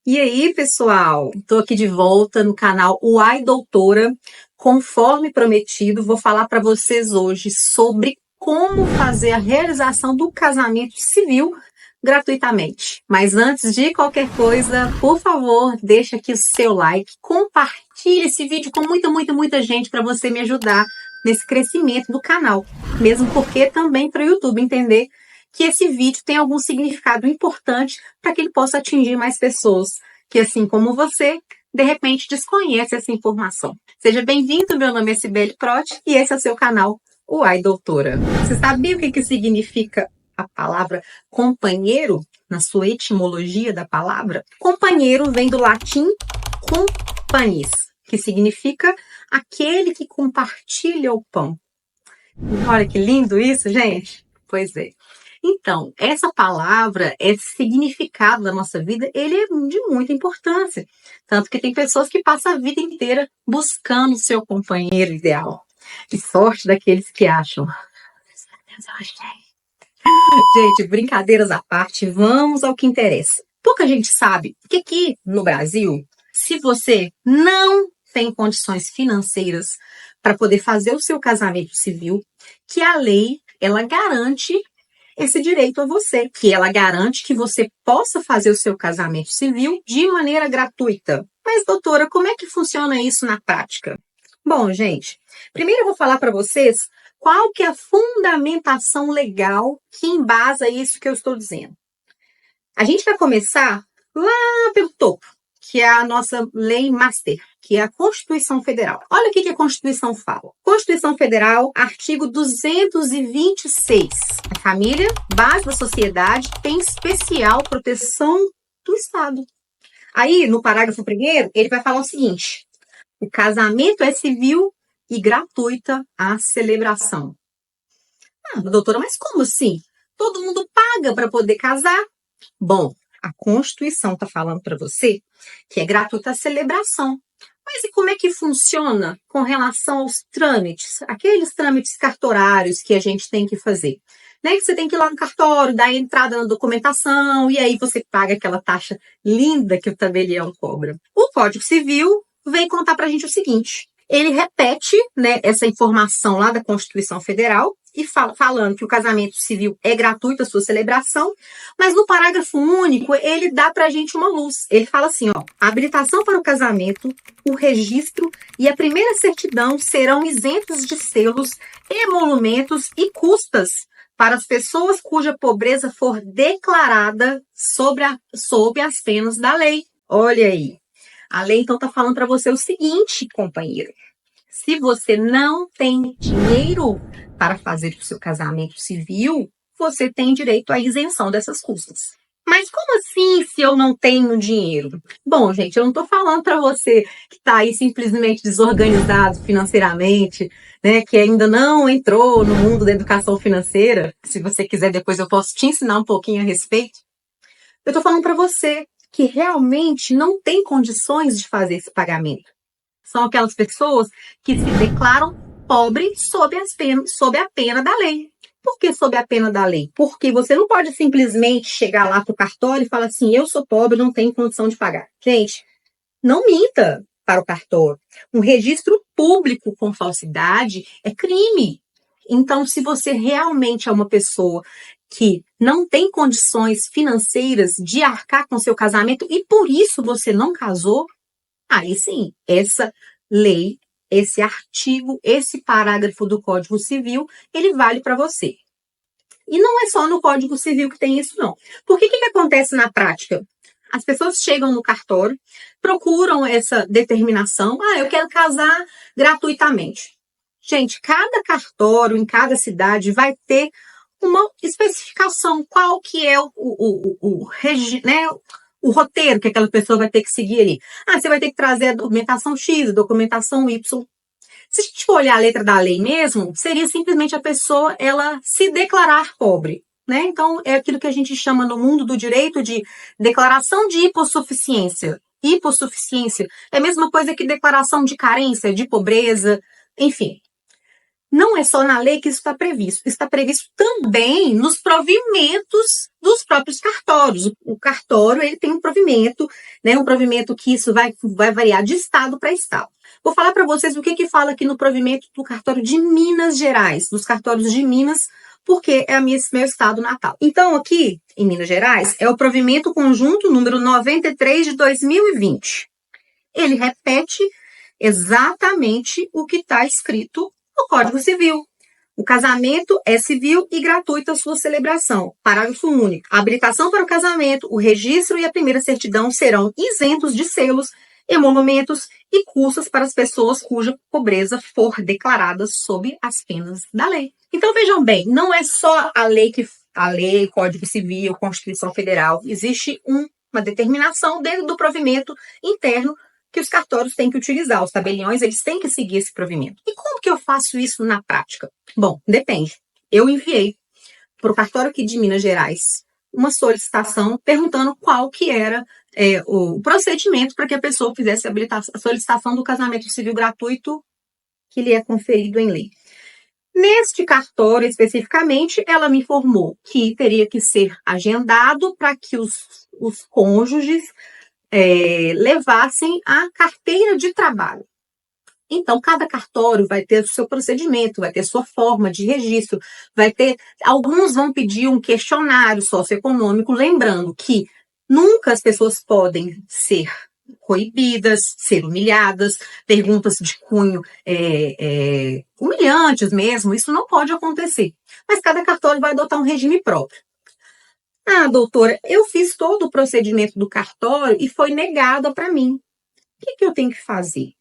E aí, pessoal? Estou aqui de volta no canal Uai Doutora. Conforme prometido, vou falar para vocês hoje sobre como fazer a realização do casamento civil gratuitamente. Mas antes de qualquer coisa, por favor, deixa aqui o seu like, compartilhe esse vídeo com muita gente para você me ajudar nesse crescimento do canal. Mesmo porque também para o YouTube entender que esse vídeo tem algum significado importante para que ele possa atingir mais pessoas que, assim como você, de repente desconhece essa informação. Seja bem-vindo, meu nome é Cibele Proti e esse é o seu canal Uai Doutora. Você sabia o que significa a palavra companheiro na sua etimologia da palavra? Companheiro vem do latim companis, que significa aquele que compartilha o pão. Olha que lindo isso, gente! Pois é. Então, essa palavra, esse significado da nossa vida, ele é de muita importância. Tanto que tem pessoas que passam a vida inteira buscando o seu companheiro ideal. Que sorte daqueles que acham. Gente, brincadeiras à parte, vamos ao que interessa. Pouca gente sabe que aqui no Brasil, se você não tem condições financeiras para poder fazer o seu casamento civil, que a lei, ela garante esse direito a você, que ela garante que você possa fazer o seu casamento civil de maneira gratuita. Mas, doutora, como é que funciona isso na prática? Bom, gente, primeiro eu vou falar para vocês qual que é a fundamentação legal que embasa isso que eu estou dizendo. A gente vai começar lá pelo topo, que é a nossa lei master, que é a Constituição Federal. Olha o que a Constituição fala. Constituição Federal, artigo 226. A família, base da sociedade, tem especial proteção do Estado. Aí, no parágrafo 1º, ele vai falar o seguinte: o casamento é civil e gratuita a celebração. Ah, doutora, mas como assim? Todo mundo paga para poder casar? Bom, a Constituição está falando para você que é gratuita a celebração. Mas e como é que funciona com relação aos trâmites? Aqueles trâmites cartorários que a gente tem que fazer. Né? Que você tem que ir lá no cartório, dar a entrada na documentação, e aí você paga aquela taxa linda que o tabelião cobra. O Código Civil vem contar para a gente o seguinte: ele repete, né, essa informação lá da Constituição Federal, e falando que o casamento civil é gratuito a sua celebração, mas no parágrafo único ele dá pra gente uma luz. Ele fala assim, ó: a habilitação para o casamento, o registro e a primeira certidão serão isentos de selos, emolumentos e custas para as pessoas cuja pobreza for declarada sob as penas da lei. Olha aí. A lei então está falando para você o seguinte, companheiro: se você não tem dinheiro para fazer o seu casamento civil, você tem direito à isenção dessas custas. Mas como assim se eu não tenho dinheiro? Bom, gente, eu não estou falando para você que está aí simplesmente desorganizado financeiramente, né, que ainda não entrou no mundo da educação financeira. Se você quiser, depois eu posso te ensinar um pouquinho a respeito. Eu estou falando para você que realmente não tem condições de fazer esse pagamento. São aquelas pessoas que se declaram pobres sob a pena da lei. Por que sob a pena da lei? Porque você não pode simplesmente chegar lá para o cartório e falar assim: eu sou pobre, não tenho condição de pagar. Gente, não minta para o cartório. Um registro público com falsidade é crime. Então, se você realmente é uma pessoa que não tem condições financeiras de arcar com seu casamento e por isso você não casou, aí sim, essa lei, esse artigo, esse parágrafo do Código Civil, ele vale para você. E não é só no Código Civil que tem isso, não. Porque o que acontece na prática? As pessoas chegam no cartório, procuram essa determinação: ah, eu quero casar gratuitamente. Gente, cada cartório em cada cidade vai ter uma especificação, qual que é o roteiro que aquela pessoa vai ter que seguir ali. Ah, você vai ter que trazer a documentação X, a documentação Y. Se a gente for olhar a letra da lei mesmo, seria simplesmente a pessoa ela se declarar pobre, né? Então, é aquilo que a gente chama no mundo do direito de declaração de hipossuficiência. Hipossuficiência é a mesma coisa que declaração de carência, de pobreza, enfim. não é só na lei que isso está previsto. Isso está previsto também nos provimentos dos próprios cartórios. O cartório, ele tem um provimento, né? Um provimento que isso vai variar de estado para estado. Vou falar para vocês o que fala aqui no provimento do cartório de Minas Gerais, dos cartórios de Minas, porque é meu estado natal. Então, aqui, em Minas Gerais, é o provimento conjunto número 93 de 2020. Ele repete exatamente o que está escrito no Código Civil. O casamento é civil e gratuito a sua celebração. Parágrafo único. A habilitação para o casamento, o registro e a primeira certidão serão isentos de selos, emolumentos e custas para as pessoas cuja pobreza for declarada sob as penas da lei. Então vejam bem, não é só a lei, Código Civil, Constituição Federal. Existe uma determinação dentro do provimento interno que os cartórios têm que utilizar. Os tabeliões, eles têm que seguir esse provimento. E como que eu faço isso na prática? Bom, depende. Eu enviei para o cartório aqui de Minas Gerais uma solicitação perguntando qual que era o procedimento para que a pessoa fizesse a solicitação do casamento civil gratuito que lhe é conferido em lei. Neste cartório, especificamente, ela me informou que teria que ser agendado para que os cônjuges levassem a carteira de trabalho. Então, cada cartório vai ter o seu procedimento, vai ter sua forma de registro, alguns vão pedir um questionário socioeconômico, lembrando que nunca as pessoas podem ser coibidas, ser humilhadas, perguntas de cunho humilhantes mesmo, isso não pode acontecer. Mas cada cartório vai adotar um regime próprio. Ah, doutora, eu fiz todo o procedimento do cartório e foi negado para mim. O que eu tenho que fazer?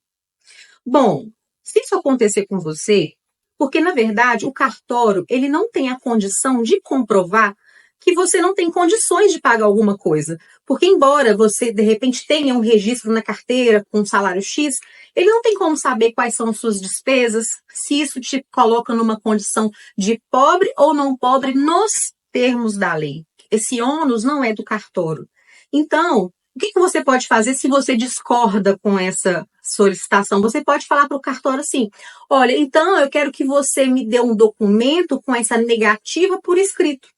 Bom, se isso acontecer com você, porque na verdade o cartório ele não tem a condição de comprovar que você não tem condições de pagar alguma coisa. Porque embora você de repente tenha um registro na carteira com um salário X, ele não tem como saber quais são as suas despesas, se isso te coloca numa condição de pobre ou não pobre nos termos da lei. Esse ônus não é do cartório. Então, o que você pode fazer se você discorda com essa solicitação? Você pode falar para o cartório assim, olha, então eu quero que você me dê um documento com essa negativa por escrito.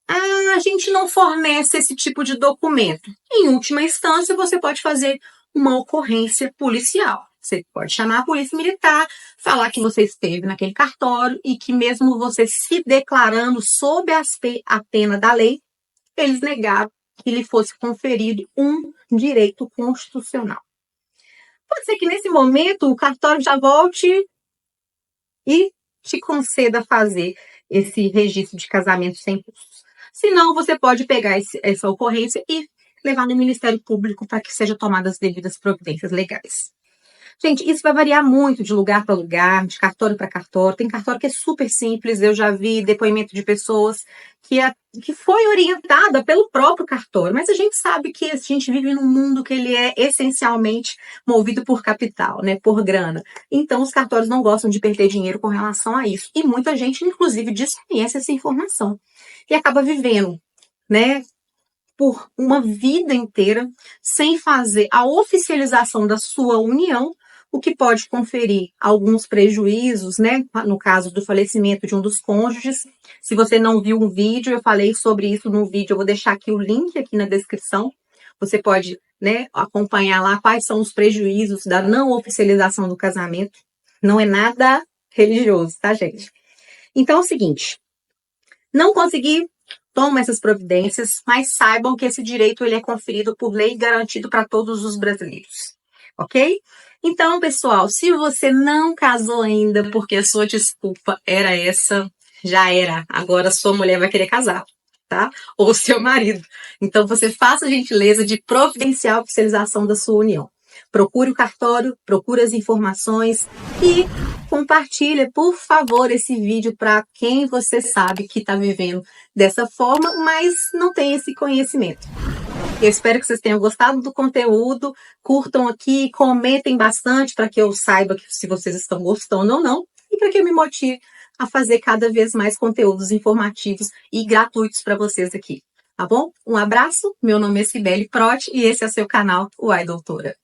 Ah, a gente não fornece esse tipo de documento. Em última instância, você pode fazer uma ocorrência policial. Você pode chamar a polícia militar, falar que você esteve naquele cartório e que mesmo você se declarando sob a pena da lei, eles negaram que lhe fosse conferido um direito constitucional. Pode ser que nesse momento o cartório já volte e te conceda fazer esse registro de casamento sem custos. Se não, você pode pegar essa ocorrência e levar no Ministério Público para que sejam tomadas as devidas providências legais. Gente, isso vai variar muito de lugar para lugar, de cartório para cartório. Tem cartório que é super simples, eu já vi depoimento de pessoas que foi orientada pelo próprio cartório, mas a gente sabe que a gente vive num mundo que ele é essencialmente movido por capital, né, por grana. Então, os cartórios não gostam de perder dinheiro com relação a isso. E muita gente, inclusive, desconhece essa informação e acaba vivendo, né, por uma vida inteira sem fazer a oficialização da sua união, o que pode conferir alguns prejuízos, né? No caso do falecimento de um dos cônjuges. Se você não viu um vídeo, eu falei sobre isso no vídeo, eu vou deixar aqui o link aqui na descrição. Você pode, né, acompanhar lá quais são os prejuízos da não oficialização do casamento. Não é nada religioso, tá, gente? Então é o seguinte, não consegui, toma essas providências, mas saibam que esse direito ele é conferido por lei e garantido para todos os brasileiros, ok? Então, pessoal, se você não casou ainda porque a sua desculpa era essa, já era. Agora sua mulher vai querer casar, tá? Ou seu marido. Então, você faça a gentileza de providenciar a oficialização da sua união. Procure o cartório, procure as informações e compartilhe, por favor, esse vídeo para quem você sabe que está vivendo dessa forma, mas não tem esse conhecimento. Eu espero que vocês tenham gostado do conteúdo, curtam aqui, comentem bastante para que eu saiba se vocês estão gostando ou não e para que eu me motive a fazer cada vez mais conteúdos informativos e gratuitos para vocês aqui, tá bom? Um abraço, meu nome é Cibele Proti e esse é o seu canal Uai Doutora.